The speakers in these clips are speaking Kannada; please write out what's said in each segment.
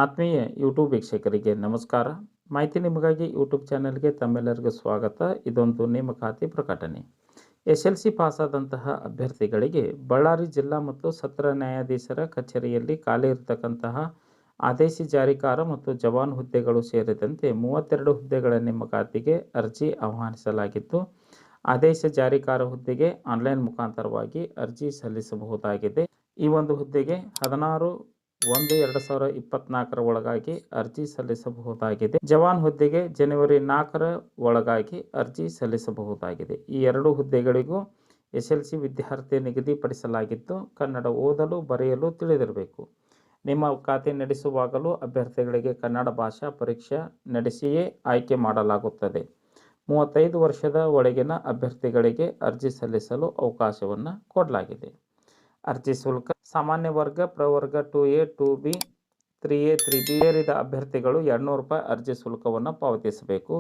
ಆತ್ಮೀಯ ಯೂಟ್ಯೂಬ್ ವೀಕ್ಷಕರಿಗೆ ನಮಸ್ಕಾರ. ಮಾಹಿತಿ ನಿಮಗಾಗಿ ಯೂಟ್ಯೂಬ್ ಚಾನೆಲ್ಗೆ ತಮ್ಮೆಲ್ಲರಿಗೂ ಸ್ವಾಗತ. ಇದೊಂದು ನೇಮಕಾತಿ ಪ್ರಕಟಣೆ. SLC ಪಾಸಾದಂತಹ ಅಭ್ಯರ್ಥಿಗಳಿಗೆ ಬಳ್ಳಾರಿ ಜಿಲ್ಲಾ ಮತ್ತು ಸತ್ರ ನ್ಯಾಯಾಧೀಶರ ಕಚೇರಿಯಲ್ಲಿ ಖಾಲಿ ಇರತಕ್ಕಂತಹ ಆದೇಶಿ ಜಾರಿಕಾರ ಮತ್ತು ಜವಾನ್ ಹುದ್ದೆಗಳು ಸೇರಿದಂತೆ 32 ಹುದ್ದೆಗಳ ನೇಮಕಾತಿಗೆ ಅರ್ಜಿ ಆಹ್ವಾನಿಸಲಾಗಿದ್ದು, ಆದೇಶ ಜಾರಿಕಾರ ಹುದ್ದೆಗೆ ಆನ್ಲೈನ್ ಮುಖಾಂತರವಾಗಿ ಅರ್ಜಿ ಸಲ್ಲಿಸಬಹುದಾಗಿದೆ. ಈ ಒಂದು ಹುದ್ದೆಗೆ 16/1/2024 ಒಳಗಾಗಿ ಅರ್ಜಿ ಸಲ್ಲಿಸಬಹುದಾಗಿದೆ. ಜವಾನ್ ಹುದ್ದೆಗೆ ಜನವರಿ 4 ಒಳಗಾಗಿ ಅರ್ಜಿ ಸಲ್ಲಿಸಬಹುದಾಗಿದೆ. ಈ ಎರಡು ಹುದ್ದೆಗಳಿಗೂ SLC ವಿದ್ಯಾರ್ಥಿ ನಿಗದಿಪಡಿಸಲಾಗಿದ್ದು, ಕನ್ನಡ ಓದಲು ಬರೆಯಲು ತಿಳಿದಿರಬೇಕು. ನೇಮಕಾತಿ ನಡೆಸುವಾಗಲೂ ಅಭ್ಯರ್ಥಿಗಳಿಗೆ ಕನ್ನಡ ಭಾಷಾ ಪರೀಕ್ಷೆ ನಡೆಸಿಯೇ ಆಯ್ಕೆ ಮಾಡಲಾಗುತ್ತದೆ. 35 ವರ್ಷದ ಒಳಗಿನ ಅಭ್ಯರ್ಥಿಗಳಿಗೆ ಅರ್ಜಿ ಸಲ್ಲಿಸಲು ಅವಕಾಶವನ್ನು ಕೊಡಲಾಗಿದೆ. ಅರ್ಜಿ ಶುಲ್ಕ: ಸಾಮಾನ್ಯ ವರ್ಗ, ಪ್ರವರ್ಗ 2A, 2B, 3A, 3B ಸೇರಿದ ಅಭ್ಯರ್ಥಿಗಳು ₹200 ಅರ್ಜಿ ಶುಲ್ಕವನ್ನು ಪಾವತಿಸಬೇಕು.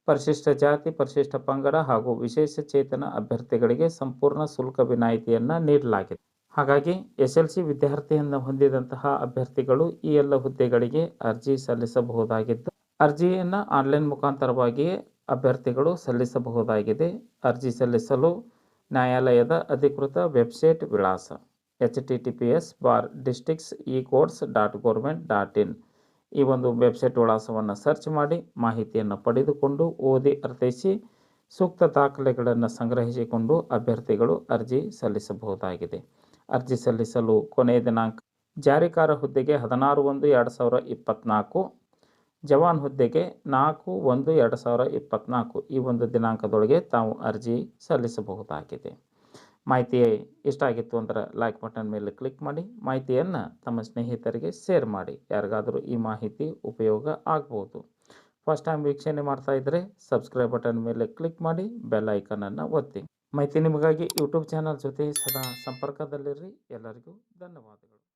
ಪರಿಶಿಷ್ಟ ಜಾತಿ, ಪರಿಶಿಷ್ಟ ಪಂಗಡ ಹಾಗೂ ವಿಶೇಷ ಚೇತನ ಅಭ್ಯರ್ಥಿಗಳಿಗೆ ಸಂಪೂರ್ಣ ಶುಲ್ಕ ವಿನಾಯಿತಿಯನ್ನು ನೀಡಲಾಗಿದೆ. ಹಾಗಾಗಿ SLC ವಿದ್ಯಾರ್ಥಿಯನ್ನು ಹೊಂದಿದಂತಹ ಅಭ್ಯರ್ಥಿಗಳು ಈ ಎಲ್ಲ ಹುದ್ದೆಗಳಿಗೆ ಅರ್ಜಿ ಸಲ್ಲಿಸಬಹುದಾಗಿದ್ದು, ಅರ್ಜಿಯನ್ನು ಆನ್ಲೈನ್ ಮುಖಾಂತರವಾಗಿಯೇ ಅಭ್ಯರ್ಥಿಗಳು ಸಲ್ಲಿಸಬಹುದಾಗಿದೆ. ಅರ್ಜಿ ಸಲ್ಲಿಸಲು ನ್ಯಾಯಾಲಯದ ಅಧಿಕೃತ ವೆಬ್ಸೈಟ್ ವಿಳಾಸ https://districtsecourts.government.in ಈ ಒಂದು ವೆಬ್ಸೈಟ್ ವಿಳಾಸವನ್ನು ಸರ್ಚ್ ಮಾಡಿ ಮಾಹಿತಿಯನ್ನು ಪಡೆದುಕೊಂಡು ಓದಿ ಅರ್ಥೈಸಿ ಸೂಕ್ತ ದಾಖಲೆಗಳನ್ನು ಸಂಗ್ರಹಿಸಿಕೊಂಡು ಅಭ್ಯರ್ಥಿಗಳು ಅರ್ಜಿ ಸಲ್ಲಿಸಬಹುದಾಗಿದೆ. ಅರ್ಜಿ ಸಲ್ಲಿಸಲು ಕೊನೆಯ ದಿನಾಂಕ: ಜಾರಿಕಾರ ಹುದ್ದೆಗೆ 16/1/2024, ಜವಾನ್ ಹುದ್ದೆಗೆ 4/1/2024 ಈ ಒಂದು ದಿನಾಂಕದೊಳಗೆ ತಾವು ಅರ್ಜಿ ಸಲ್ಲಿಸಬಹುದಾಗಿದೆ. ಮಾಹಿತಿ ಇಷ್ಟ ಆಗಿತ್ತು ಅಂದರೆ ಲೈಕ್ ಬಟನ್ ಮೇಲೆ ಕ್ಲಿಕ್ ಮಾಡಿ, ಮಾಹಿತಿಯನ್ನು ತಮ್ಮ ಸ್ನೇಹಿತರಿಗೆ ಶೇರ್ ಮಾಡಿ. ಯಾರಿಗಾದರೂ ಈ ಮಾಹಿತಿ ಉಪಯೋಗ ಆಗ್ಬೋದು. ಫಸ್ಟ್ ಟೈಮ್ ವೀಕ್ಷಣೆ ಮಾಡ್ತಾ ಇದ್ದರೆ ಸಬ್ಸ್ಕ್ರೈಬ್ ಬಟನ್ ಮೇಲೆ ಕ್ಲಿಕ್ ಮಾಡಿ, ಬೆಲ್ ಐಕನನ್ನು ಒತ್ತಿ. ಮಾಹಿತಿ ನಿಮಗಾಗಿ ಯೂಟ್ಯೂಬ್ ಚಾನಲ್ ಜೊತೆ ಸದಾ ಸಂಪರ್ಕದಲ್ಲಿರ್ರಿ. ಎಲ್ಲರಿಗೂ ಧನ್ಯವಾದಗಳು.